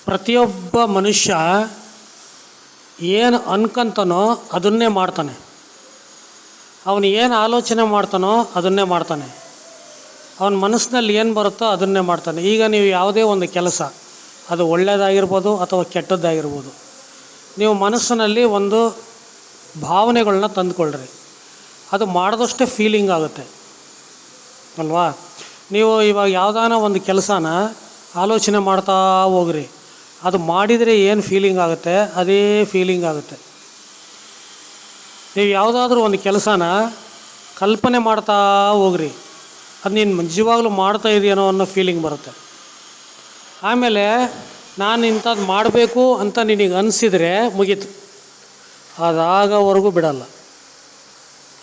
ಪ್ರತಿಯೊಬ್ಬ ಮನುಷ್ಯ ಏನು ಅನ್ಕಂತಾನೋ ಅದನ್ನೇ ಮಾಡ್ತಾನೆ. ಅವನು ಏನು ಆಲೋಚನೆ ಮಾಡ್ತಾನೋ ಅದನ್ನೇ ಮಾಡ್ತಾನೆ. ಅವನ ಮನಸ್ಸಿನಲ್ಲಿ ಏನು ಬರುತ್ತೋ ಅದನ್ನೇ ಮಾಡ್ತಾನೆ. ಈಗ ನೀವು ಯಾವುದೇ ಒಂದು ಕೆಲಸ, ಅದು ಒಳ್ಳೆಯದಾಗಿರ್ಬೋದು ಅಥವಾ ಕೆಟ್ಟದ್ದಾಗಿರ್ಬೋದು, ನೀವು ಮನಸ್ಸಿನಲ್ಲಿ ಒಂದು ಭಾವನೆಗಳನ್ನ ತಂದುಕೊಳ್ಳ್ರಿ. ಅದು ಮಾಡಿದಷ್ಟೇ ಫೀಲಿಂಗ್ ಆಗುತ್ತೆ ಅಲ್ವಾ. ನೀವು ಇವಾಗ ಯಾವುದಾನ ಒಂದು ಕೆಲಸನ ಆಲೋಚನೆ ಮಾಡ್ತಾ ಹೋಗ್ರಿ, ಅದು ಮಾಡಿದರೆ ಏನು ಫೀಲಿಂಗ್ ಆಗುತ್ತೆ ಅದೇ ಫೀಲಿಂಗ್ ಆಗುತ್ತೆ. ನೀವು ಯಾವುದಾದ್ರೂ ಒಂದು ಕೆಲಸನ ಕಲ್ಪನೆ ಮಾಡ್ತಾ ಹೋಗ್ರಿ, ಅದು ನೀನು ನಿಜವಾಗ್ಲೂ ಮಾಡ್ತಾ ಇದೆಯೇನೋ ಅನ್ನೋ ಫೀಲಿಂಗ್ ಬರುತ್ತೆ. ಆಮೇಲೆ ನಾನು ಇಂಥದ್ದು ಮಾಡಬೇಕು ಅಂತ ನಿನಗೆ ಅನಿಸಿದರೆ ಮುಗೀತು, ಅದಾಗವರೆಗೂ ಬಿಡಲ್ಲ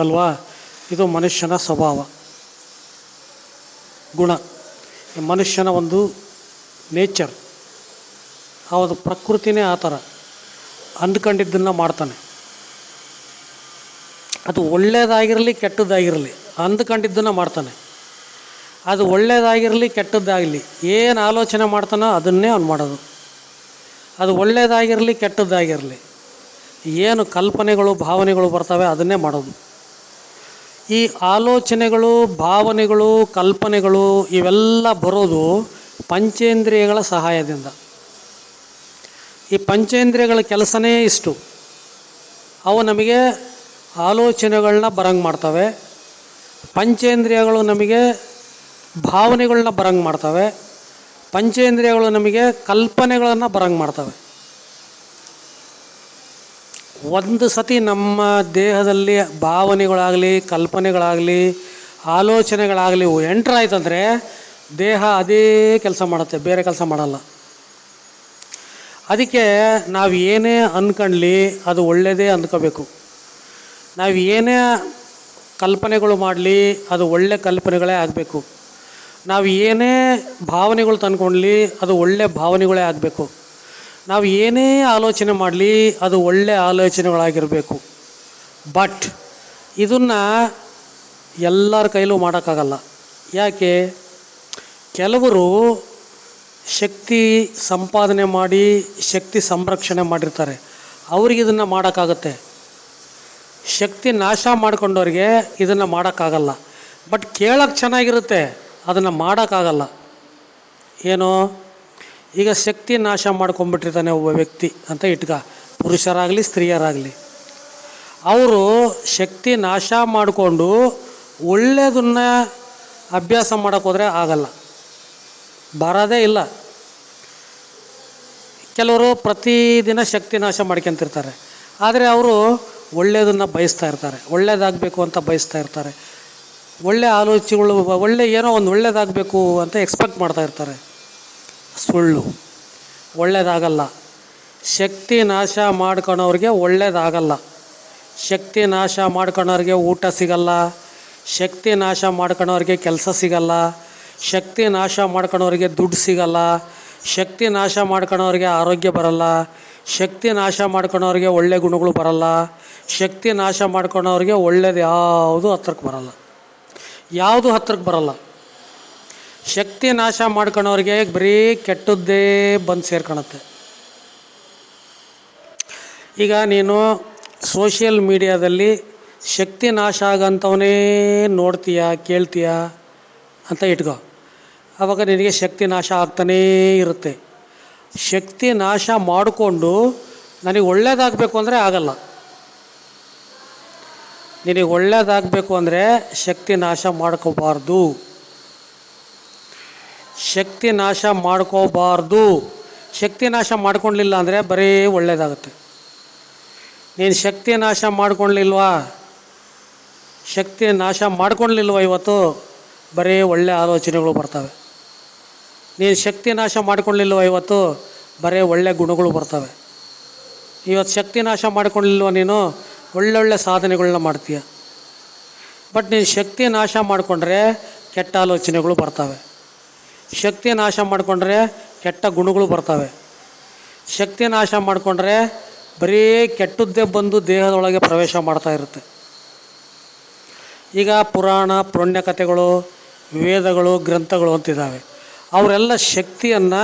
ಅಲ್ವಾ. ಇದು ಮನುಷ್ಯನ ಸ್ವಭಾವ, ಗುಣ, ಮನುಷ್ಯನ ಒಂದು ನೇಚರ್. ಹೌದು, ಪ್ರಕೃತಿನೇ ಆ ಥರ, ಅಂದ್ಕೊಂಡಿದ್ದನ್ನು ಮಾಡ್ತಾನೆ. ಅದು ಒಳ್ಳೆಯದಾಗಿರಲಿ ಕೆಟ್ಟದ್ದಾಗಿರಲಿ ಅಂದ್ಕೊಂಡಿದ್ದನ್ನು ಮಾಡ್ತಾನೆ. ಅದು ಒಳ್ಳೆಯದಾಗಿರಲಿ ಕೆಟ್ಟದ್ದಾಗಲಿ ಏನು ಆಲೋಚನೆ ಮಾಡ್ತಾನೋ ಅದನ್ನೇ ಅವ್ನು ಮಾಡೋದು. ಅದು ಒಳ್ಳೆಯದಾಗಿರಲಿ ಕೆಟ್ಟದ್ದಾಗಿರಲಿ ಏನು ಕಲ್ಪನೆಗಳು ಭಾವನೆಗಳು ಬರ್ತವೆ ಅದನ್ನೇ ಮಾಡೋದು. ಈ ಆಲೋಚನೆಗಳು, ಭಾವನೆಗಳು, ಕಲ್ಪನೆಗಳು ಇವೆಲ್ಲ ಬರೋದು ಪಂಚೇಂದ್ರಿಯಗಳ ಸಹಾಯದಿಂದ. ಈ ಪಂಚೇಂದ್ರಿಯಗಳ ಕೆಲಸನೇ ಇಷ್ಟು. ಅವು ನಮಗೆ ಆಲೋಚನೆಗಳನ್ನ ಬರಂಗೆ ಮಾಡ್ತವೆ, ಪಂಚೇಂದ್ರಿಯಗಳು ನಮಗೆ ಭಾವನೆಗಳನ್ನ ಬರಂಗೆ ಮಾಡ್ತವೆ, ಪಂಚೇಂದ್ರಿಯಗಳು ನಮಗೆ ಕಲ್ಪನೆಗಳನ್ನು ಬರಂಗೆ ಮಾಡ್ತವೆ. ಒಂದು ಸತಿ ನಮ್ಮ ದೇಹದಲ್ಲಿ ಭಾವನೆಗಳಾಗಲಿ ಕಲ್ಪನೆಗಳಾಗಲಿ ಆಲೋಚನೆಗಳಾಗಲಿ ಎಂಟ್ರಾಯ್ತಂದರೆ ದೇಹ ಅದೇ ಕೆಲಸ ಮಾಡುತ್ತೆ, ಬೇರೆ ಕೆಲಸ ಮಾಡಲ್ಲ. ಅದಕ್ಕೆ ನಾವು ಏನೇ ಅಂದ್ಕೊಳ್ಳಿ ಅದು ಒಳ್ಳೆಯದೇ ಅಂದ್ಕೋಬೇಕು. ನಾವು ಏನೇ ಕಲ್ಪನೆಗಳು ಮಾಡಲಿ ಅದು ಒಳ್ಳೆ ಕಲ್ಪನೆಗಳೇ ಆಗಬೇಕು. ನಾವು ಏನೇ ಭಾವನೆಗಳು ತಂದ್ಕೊಳ್ಳಿ ಅದು ಒಳ್ಳೆ ಭಾವನೆಗಳೇ ಆಗಬೇಕು. ನಾವು ಏನೇ ಆಲೋಚನೆ ಮಾಡಲಿ ಅದು ಒಳ್ಳೆ ಆಲೋಚನೆಗಳಾಗಿರಬೇಕು. ಬಟ್ ಇದನ್ನು ಎಲ್ಲರ ಕೈಲೂ ಮಾಡೋಕ್ಕಾಗಲ್ಲ. ಯಾಕೆ? ಕೆಲವರು ಶಕ್ತಿ ಸಂಪಾದನೆ ಮಾಡಿ ಶಕ್ತಿ ಸಂರಕ್ಷಣೆ ಮಾಡಿರ್ತಾರೆ, ಅವ್ರಿಗೆ ಇದನ್ನು ಮಾಡೋಕ್ಕಾಗುತ್ತೆ. ಶಕ್ತಿ ನಾಶ ಮಾಡ್ಕೊಂಡವ್ರಿಗೆ ಇದನ್ನು ಮಾಡೋಕ್ಕಾಗಲ್ಲ. ಬಟ್ ಕೇಳೋಕ್ಕೆ ಚೆನ್ನಾಗಿರುತ್ತೆ, ಅದನ್ನು ಮಾಡೋಕ್ಕಾಗಲ್ಲ. ಏನೋ ಈಗ ಶಕ್ತಿ ನಾಶ ಮಾಡ್ಕೊಂಡ್ಬಿಟ್ಟಿರ್ತಾನೆ ಒಬ್ಬ ವ್ಯಕ್ತಿ ಅಂತ ಇಟ್ಕ, ಪುರುಷರಾಗಲಿ ಸ್ತ್ರೀಯರಾಗಲಿ. ಅವರು ಶಕ್ತಿ ನಾಶ ಮಾಡಿಕೊಂಡು ಒಳ್ಳೆಯದನ್ನು ಅಭ್ಯಾಸ ಮಾಡೋಕ್ಕೆ ಹೋದರೆ ಆಗಲ್ಲ, ಬರೋದೇ ಇಲ್ಲ. ಕೆಲವರು ಪ್ರತಿದಿನ ಶಕ್ತಿ ನಾಶ ಮಾಡ್ಕೊತಿರ್ತಾರೆ, ಆದರೆ ಅವರು ಒಳ್ಳೆಯದನ್ನು ಬಯಸ್ತಾ ಇರ್ತಾರೆ, ಒಳ್ಳೆಯದಾಗಬೇಕು ಅಂತ ಬಯಸ್ತಾ ಇರ್ತಾರೆ. ಒಳ್ಳೆಯ ಆಲೋಚನೆಗಳು, ಏನೋ ಒಂದು ಒಳ್ಳೆಯದಾಗಬೇಕು ಅಂತ ಎಕ್ಸ್ಪೆಕ್ಟ್ ಮಾಡ್ತಾ ಇರ್ತಾರೆ. ಸುಳ್ಳು, ಒಳ್ಳೆಯದಾಗಲ್ಲ. ಶಕ್ತಿ ನಾಶ ಮಾಡ್ಕೊಳೋರಿಗೆ ಒಳ್ಳೆಯದಾಗಲ್ಲ. ಶಕ್ತಿ ನಾಶ ಮಾಡ್ಕೊಳೋರಿಗೆ ಊಟ ಸಿಗಲ್ಲ, ಶಕ್ತಿ ನಾಶ ಮಾಡ್ಕೊಳೋರಿಗೆ ಕೆಲಸ ಸಿಗಲ್ಲ, ಶಕ್ತಿ ನಾಶ ಮಾಡ್ಕೊಳೋರಿಗೆ ದುಡ್ಡು ಸಿಗಲ್ಲ, ಶಕ್ತಿ ನಾಶ ಮಾಡ್ಕೊಳೋರಿಗೆ ಆರೋಗ್ಯ ಬರಲ್ಲ, ಶಕ್ತಿ ನಾಶ ಮಾಡ್ಕೊಳೋರಿಗೆ ಒಳ್ಳೆ ಗುಣಗಳು ಬರಲ್ಲ, ಶಕ್ತಿ ನಾಶ ಮಾಡ್ಕೊಳೋರಿಗೆ ಒಳ್ಳೇದು ಯಾವುದು ಹತ್ರಕ್ಕೆ ಬರಲ್ಲ, ಯಾವುದು ಹತ್ರಕ್ಕೆ ಬರಲ್ಲ. ಶಕ್ತಿ ನಾಶ ಮಾಡ್ಕೊಳೋರಿಗೆ ಬರೀ ಕೆಟ್ಟದ್ದೇ ಬಂದು ಸೇರ್ಕೊಳತ್ತೆ. ಈಗ ನೀನು ಸೋಷಿಯಲ್ ಮೀಡಿಯಾದಲ್ಲಿ ಶಕ್ತಿ ನಾಶ ಆಗಂಥವನೇ ನೋಡ್ತೀಯ ಕೇಳ್ತೀಯ ಅಂತ ಇಟ್ಕೋ, ಆವಾಗ ನಿನಗೆ ಶಕ್ತಿ ನಾಶ ಆಗ್ತಾನೇ ಇರುತ್ತೆ. ಶಕ್ತಿ ನಾಶ ಮಾಡಿಕೊಂಡು ನನಗೆ ಒಳ್ಳೇದಾಗಬೇಕು ಅಂದರೆ ಆಗಲ್ಲ. ನಿನಗೆ ಒಳ್ಳೇದಾಗಬೇಕು ಅಂದರೆ ಶಕ್ತಿ ನಾಶ ಮಾಡ್ಕೋಬಾರ್ದು, ಶಕ್ತಿ ನಾಶ ಮಾಡ್ಕೋಬಾರ್ದು. ಶಕ್ತಿ ನಾಶ ಮಾಡ್ಕೊಳ್ಳಿಲ್ಲ ಅಂದರೆ ಬರೀ ಒಳ್ಳೆಯದಾಗುತ್ತೆ. ನೀನು ಶಕ್ತಿ ನಾಶ ಮಾಡ್ಕೊಳ್ಳಿಲ್ವಾ, ಶಕ್ತಿ ನಾಶ ಮಾಡ್ಕೊಳ್ಳಿಲ್ವ ಇವತ್ತು, ಬರೀ ಒಳ್ಳೆ ಆಲೋಚನೆಗಳು ಬರ್ತವೆ. ನೀನು ಶಕ್ತಿ ನಾಶ ಮಾಡ್ಕೊಳ್ಳಿಲ್ವ ಇವತ್ತು, ಬರೀ ಒಳ್ಳೆ ಗುಣಗಳು ಬರ್ತವೆ. ಇವತ್ತು ಶಕ್ತಿ ನಾಶ ಮಾಡ್ಕೊಳ್ಳಿಲ್ವ ನೀನು, ಒಳ್ಳೊಳ್ಳೆ ಸಾಧನೆಗಳನ್ನ ಮಾಡ್ತೀಯ. ಬಟ್ ನೀನು ಶಕ್ತಿ ನಾಶ ಮಾಡಿಕೊಂಡ್ರೆ ಕೆಟ್ಟ ಆಲೋಚನೆಗಳು ಬರ್ತವೆ, ಶಕ್ತಿ ನಾಶ ಮಾಡಿಕೊಂಡ್ರೆ ಕೆಟ್ಟ ಗುಣಗಳು ಬರ್ತವೆ, ಶಕ್ತಿ ನಾಶ ಮಾಡಿಕೊಂಡ್ರೆ ಬರೀ ಕೆಟ್ಟದ್ದೇ ಬಂದು ದೇಹದೊಳಗೆ ಪ್ರವೇಶ ಮಾಡ್ತಾ ಇರುತ್ತೆ. ಈಗ ಪುರಾಣ ಪುಣ್ಯಕಥೆಗಳು ವೇದಗಳು ಗ್ರಂಥಗಳು ಅಂತಿದ್ದಾವೆ, ಅವರೆಲ್ಲ ಶಕ್ತಿಯನ್ನು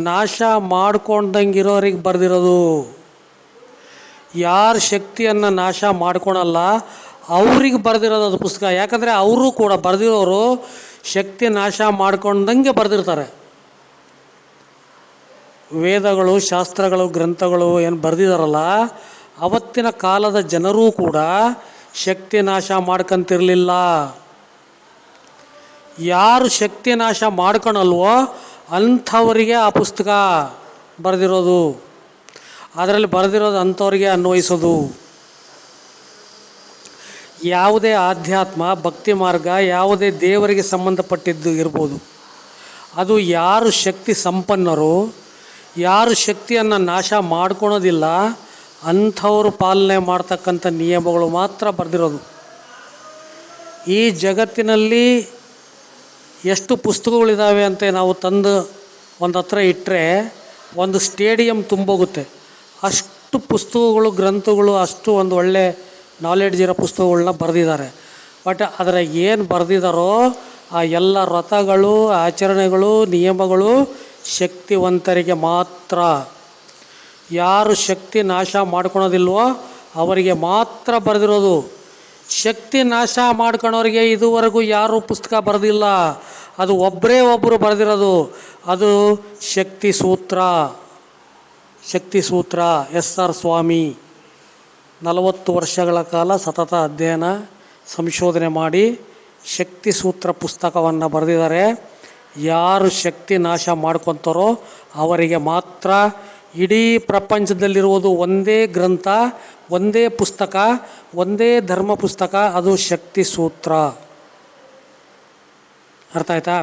ನಾಶ ಮಾಡ್ಕೊಂಡಂಗಿರೋರಿಗೆ ಬರೆದಿರೋದು. ಯಾರು ಶಕ್ತಿಯನ್ನು ನಾಶ ಮಾಡ್ಕೊಳಲ್ಲ ಅವ್ರಿಗೆ ಬರೆದಿರೋದು ಅದು ಪುಸ್ತಕ. ಯಾಕಂದರೆ ಅವರು ಕೂಡ ಬರೆದಿರೋರು ಶಕ್ತಿ ನಾಶ ಮಾಡ್ಕೊಂಡಂಗೆ ಬರೆದಿರ್ತಾರೆ. ವೇದಗಳು, ಶಾಸ್ತ್ರಗಳು, ಗ್ರಂಥಗಳು ಏನು ಬರೆದಿದಾರಲ್ಲ, ಅವತ್ತಿನ ಕಾಲದ ಜನರೂ ಕೂಡ ಶಕ್ತಿ ನಾಶ ಮಾಡ್ಕೊಂತಿರ್ಲಿಲ್ಲ. ಯಾರು ಶಕ್ತಿ ನಾಶ ಮಾಡ್ಕೊಳಲ್ವೋ ಅಂಥವರಿಗೆ ಆ ಪುಸ್ತಕ ಬರೆದಿರೋದು. ಅದರಲ್ಲಿ ಬರೆದಿರೋದು ಅಂಥವ್ರಿಗೆ ಅನ್ವಯಿಸೋದು. ಯಾವುದೇ ಆಧ್ಯಾತ್ಮ, ಭಕ್ತಿ ಮಾರ್ಗ, ಯಾವುದೇ ದೇವರಿಗೆ ಸಂಬಂಧಪಟ್ಟಿದ್ದು ಇರ್ಬೋದು, ಅದು ಯಾರು ಶಕ್ತಿ ಸಂಪನ್ನರು, ಯಾರು ಶಕ್ತಿಯನ್ನು ನಾಶ ಮಾಡ್ಕೊಳೋದಿಲ್ಲ ಅಂಥವರು ಪಾಲನೆ ಮಾಡ್ತಕ್ಕಂಥ ನಿಯಮಗಳು ಮಾತ್ರ ಬರೆದಿರೋದು. ಈ ಜಗತ್ತಿನಲ್ಲಿ ಎಷ್ಟು ಪುಸ್ತಕಗಳಿದ್ದಾವೆ ಅಂತ ನಾವು ತಂದು ಒಂದು ಹತ್ರ ಇಟ್ಟರೆ ಒಂದು ಸ್ಟೇಡಿಯಂ ತುಂಬೋಗುತ್ತೆ. ಅಷ್ಟು ಪುಸ್ತಕಗಳು, ಗ್ರಂಥಗಳು, ಅಷ್ಟು ಒಂದು ಒಳ್ಳೆ ನಾಲೆಡ್ಜ್ ಇರೋ ಪುಸ್ತಕಗಳನ್ನ ಬರೆದಿದ್ದಾರೆ. ಬಟ್ ಅದರ ಏನು ಬರೆದಿದ್ದಾರೋ ಆ ಎಲ್ಲ ವ್ರತಗಳು, ಆಚರಣೆಗಳು, ನಿಯಮಗಳು ಶಕ್ತಿವಂತರಿಗೆ ಮಾತ್ರ. ಯಾರು ಶಕ್ತಿ ನಾಶ ಮಾಡ್ಕೊಳೋದಿಲ್ವೋ ಅವರಿಗೆ ಮಾತ್ರ ಬರೆದಿರೋದು. ಶಕ್ತಿ ನಾಶ ಮಾಡ್ಕೊಳೋರಿಗೆ ಇದುವರೆಗೂ ಯಾರೂ ಪುಸ್ತಕ ಬರೆದಿಲ್ಲ. ಅದು ಒಬ್ಬರು ಬರೆದಿರೋದು. ಅದು ಶಕ್ತಿ ಸೂತ್ರ. ಶಕ್ತಿ ಸೂತ್ರ SR ಸ್ವಾಮಿ 40 ವರ್ಷಗಳ ಕಾಲ ಸತತ ಅಧ್ಯಯನ, ಸಂಶೋಧನೆ ಮಾಡಿ ಶಕ್ತಿ ಸೂತ್ರ ಪುಸ್ತಕವನ್ನು ಬರೆದಿದ್ದಾರೆ. ಯಾರು ಶಕ್ತಿ ನಾಶ ಮಾಡ್ಕೊತಾರೋ ಅವರಿಗೆ ಮಾತ್ರ. ಇಡೀ ಪ್ರಪಂಚದಲ್ಲಿರುವುದು ಒಂದೇ ಗ್ರಂಥ, ಒಂದೇ ಪುಸ್ತಕ, ಒಂದೇ ಧರ್ಮ ಪುಸ್ತಕ, ಅದು ಶಕ್ತಿ ಸೂತ್ರ. ಅರ್ಥ ಆಯ್ತಾ?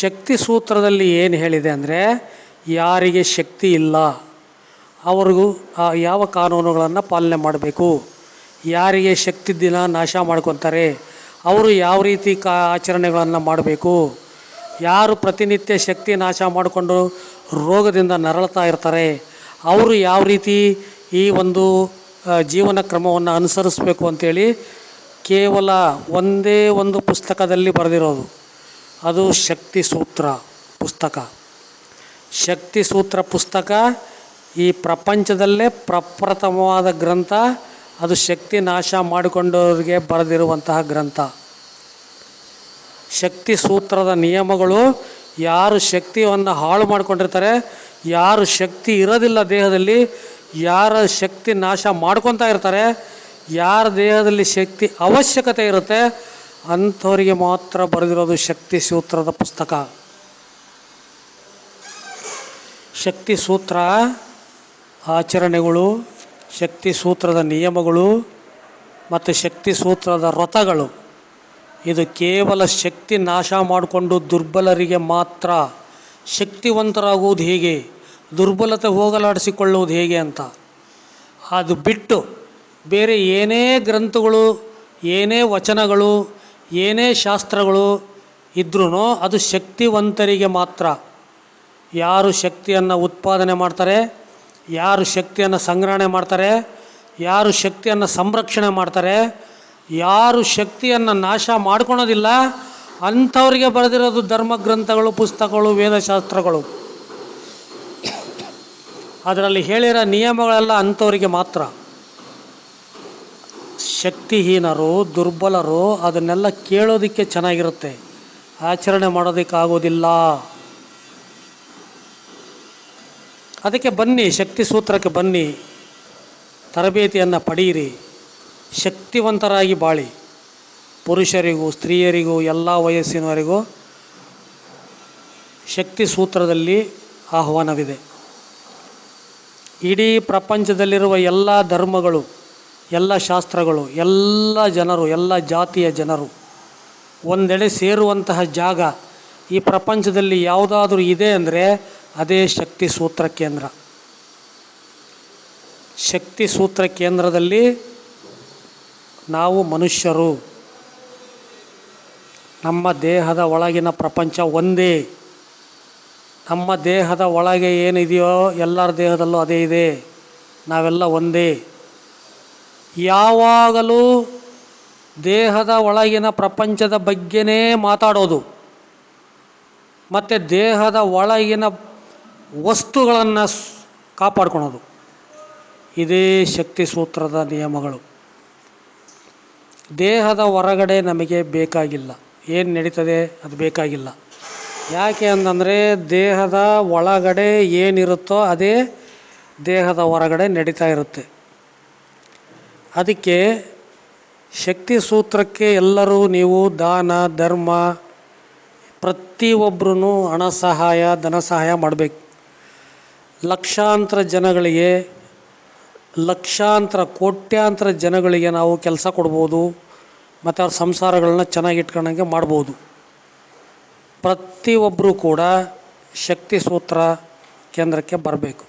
ಶಕ್ತಿ ಸೂತ್ರದಲ್ಲಿ ಏನು ಹೇಳಿದೆ ಅಂದರೆ, ಯಾರಿಗೆ ಶಕ್ತಿ ಇಲ್ಲ ಅವ್ರಿಗೂ ಯಾವ ಕಾನೂನುಗಳನ್ನು ಪಾಲನೆ ಮಾಡಬೇಕು, ಯಾರಿಗೆ ಶಕ್ತಿ ದಿನ ನಾಶ ಮಾಡ್ಕೊತಾರೆ ಅವರು ಯಾವ ರೀತಿ ಆಚರಣೆಗಳನ್ನು ಮಾಡಬೇಕು, ಯಾರು ಪ್ರತಿನಿತ್ಯ ಶಕ್ತಿ ನಾಶ ಮಾಡಿಕೊಂಡು ರೋಗದಿಂದ ನರಳ್ತಾ ಇರ್ತಾರೆ ಅವರು ಯಾವ ರೀತಿ ಈ ಒಂದು ಜೀವನ ಕ್ರಮವನ್ನು ಅನುಸರಿಸಬೇಕು ಅಂಥೇಳಿ ಕೇವಲ ಒಂದೇ ಒಂದು ಪುಸ್ತಕದಲ್ಲಿ ಬರೆದಿರೋದು. ಅದು ಶಕ್ತಿ ಸೂತ್ರ ಪುಸ್ತಕ. ಶಕ್ತಿ ಸೂತ್ರ ಪುಸ್ತಕ ಈ ಪ್ರಪಂಚದಲ್ಲೇ ಪ್ರಪ್ರಥಮವಾದ ಗ್ರಂಥ. ಅದು ಶಕ್ತಿ ನಾಶ ಮಾಡಿಕೊಂಡವರಿಗೆ ಬರೆದಿರುವಂತಹ ಗ್ರಂಥ. ಶಕ್ತಿ ಸೂತ್ರದ ನಿಯಮಗಳು ಯಾರು ಶಕ್ತಿಯನ್ನು ಹಾಳು ಮಾಡಿಕೊಂಡಿರ್ತಾರೆ, ಯಾರು ಶಕ್ತಿ ಇರೋದಿಲ್ಲ ದೇಹದಲ್ಲಿ, ಯಾರ ಶಕ್ತಿ ನಾಶ ಮಾಡ್ಕೊತಾ ಇರ್ತಾರೆ, ಯಾರ ದೇಹದಲ್ಲಿ ಶಕ್ತಿ ಅವಶ್ಯಕತೆ ಇರುತ್ತೆ ಅಂಥವರಿಗೆ ಮಾತ್ರ ಬರೆದಿರೋದು ಶಕ್ತಿ ಸೂತ್ರದ ಪುಸ್ತಕ. ಶಕ್ತಿ ಸೂತ್ರ ಆಚರಣೆಗಳು, ಶಕ್ತಿ ಸೂತ್ರದ ನಿಯಮಗಳು ಮತ್ತು ಶಕ್ತಿ ಸೂತ್ರದ ವ್ರತಗಳು ಇದು ಕೇವಲ ಶಕ್ತಿ ನಾಶ ಮಾಡಿಕೊಂಡು ದುರ್ಬಲರಿಗೆ ಮಾತ್ರ. ಶಕ್ತಿವಂತರಾಗುವುದು ಹೇಗೆ, ದುರ್ಬಲತೆ ಹೋಗಲಾಡಿಸಿಕೊಳ್ಳುವುದು ಹೇಗೆ ಅಂತ ಅದು ಬಿಟ್ಟು ಬೇರೆ ಏನೇ ಗ್ರಂಥಗಳು, ಏನೇ ವಚನಗಳು, ಏನೇ ಶಾಸ್ತ್ರಗಳು ಇದ್ರೂ ಅದು ಶಕ್ತಿವಂತರಿಗೆ ಮಾತ್ರ. ಯಾರು ಶಕ್ತಿಯನ್ನು ಉತ್ಪಾದನೆ ಮಾಡ್ತಾರೆ, ಯಾರು ಶಕ್ತಿಯನ್ನು ಸಂಗ್ರಹಣೆ ಮಾಡ್ತಾರೆ, ಯಾರು ಶಕ್ತಿಯನ್ನು ಸಂರಕ್ಷಣೆ ಮಾಡ್ತಾರೆ, ಯಾರು ಶಕ್ತಿಯನ್ನು ನಾಶ ಮಾಡ್ಕೊಳೋದಿಲ್ಲ ಅಂಥವ್ರಿಗೆ ಬರೆದಿರೋದು ಧರ್ಮ ಗ್ರಂಥಗಳು, ಪುಸ್ತಕಗಳು, ವೇದಶಾಸ್ತ್ರಗಳು. ಅದರಲ್ಲಿ ಹೇಳಿರೋ ನಿಯಮಗಳೆಲ್ಲ ಅಂಥವರಿಗೆ ಮಾತ್ರ. ಶಕ್ತಿಹೀನರು, ದುರ್ಬಲರು ಅದನ್ನೆಲ್ಲ ಕೇಳೋದಕ್ಕೆ ಚೆನ್ನಾಗಿರುತ್ತೆ, ಆಚರಣೆ ಮಾಡೋದಕ್ಕಾಗೋದಿಲ್ಲ. ಅದಕ್ಕೆ ಬನ್ನಿ, ಶಕ್ತಿ ಸೂತ್ರಕ್ಕೆ ಬನ್ನಿ, ತರಬೇತಿಯನ್ನು ಪಡೆಯಿರಿ, ಶಕ್ತಿವಂತರಾಗಿ ಬಾಳಿ. ಪುರುಷರಿಗೂ ಸ್ತ್ರೀಯರಿಗೂ ಎಲ್ಲ ವಯಸ್ಸಿನವರಿಗೂ ಶಕ್ತಿ ಸೂತ್ರದಲ್ಲಿ ಆಹ್ವಾನವಿದೆ. ಇಡೀ ಪ್ರಪಂಚದಲ್ಲಿರುವ ಎಲ್ಲ ಧರ್ಮಗಳು, ಎಲ್ಲ ಶಾಸ್ತ್ರಗಳು, ಎಲ್ಲ ಜನರು, ಎಲ್ಲ ಜಾತಿಯ ಜನರು ಒಂದೆಡೆ ಸೇರುವಂತಹ ಜಾಗ ಈ ಪ್ರಪಂಚದಲ್ಲಿ ಯಾವುದಾದ್ರೂ ಇದೆ ಅಂದರೆ ಅದೇ ಶಕ್ತಿ ಸೂತ್ರ ಕೇಂದ್ರ. ಶಕ್ತಿ ಸೂತ್ರ ಕೇಂದ್ರದಲ್ಲಿ ನಾವು ಮನುಷ್ಯರು, ನಮ್ಮ ದೇಹದ ಒಳಗಿನ ಪ್ರಪಂಚ ಒಂದೇ. ನಮ್ಮ ದೇಹದ ಒಳಗೆ ಏನಿದೆಯೋ ಎಲ್ಲರ ದೇಹದಲ್ಲೂ ಅದೇ ಇದೆ. ನಾವೆಲ್ಲ ಒಂದೇ. ಯಾವಾಗಲೂ ದೇಹದ ಒಳಗಿನ ಪ್ರಪಂಚದ ಬಗ್ಗೆನೇ ಮಾತಾಡೋದು ಮತ್ತು ದೇಹದ ಒಳಗಿನ ವಸ್ತುಗಳನ್ನು ಕಾಪಾಡ್ಕೊಳೋದು. ಇದೇ ಶಕ್ತಿ ಸೂತ್ರದ ನಿಯಮಗಳು. ದೇಹದ ಹೊರಗಡೆ ನಮಗೆ ಬೇಕಾಗಿಲ್ಲ. ಏನು ನಡೀತದೆ ಅದು ಬೇಕಾಗಿಲ್ಲ. ಯಾಕೆ ಅಂತಂದರೆ ದೇಹದ ಒಳಗಡೆ ಏನಿರುತ್ತೋ ಅದೇ ದೇಹದ ಹೊರಗಡೆ ನಡೀತಾ ಇರುತ್ತೆ. ಅದಕ್ಕೆ ಶಕ್ತಿ ಸೂತ್ರಕ್ಕೆ ಎಲ್ಲರೂ ನೀವು ದಾನ ಧರ್ಮ ಪ್ರತಿಯೊಬ್ಬರೂ ಹಣ ಸಹಾಯ ಧನ ಸಹಾಯ ಮಾಡಬೇಕು. ಲಕ್ಷಾಂತರ ಜನಗಳಿಗೆ, ಲಕ್ಷಾಂತರ ಕೋಟ್ಯಾಂತರ ಜನಗಳಿಗೆ ನಾವು ಕೆಲಸ ಕೊಡ್ಬೋದು ಮತ್ತು ಅವ್ರ ಸಂಸಾರಗಳನ್ನ ಚೆನ್ನಾಗಿ ಇಟ್ಕೊಂಡಂಗೆ ಮಾಡ್ಬೋದು. ಪ್ರತಿಯೊಬ್ಬರೂ ಕೂಡ ಶಕ್ತಿ ಸೂತ್ರ ಕೇಂದ್ರಕ್ಕೆ ಬರಬೇಕು.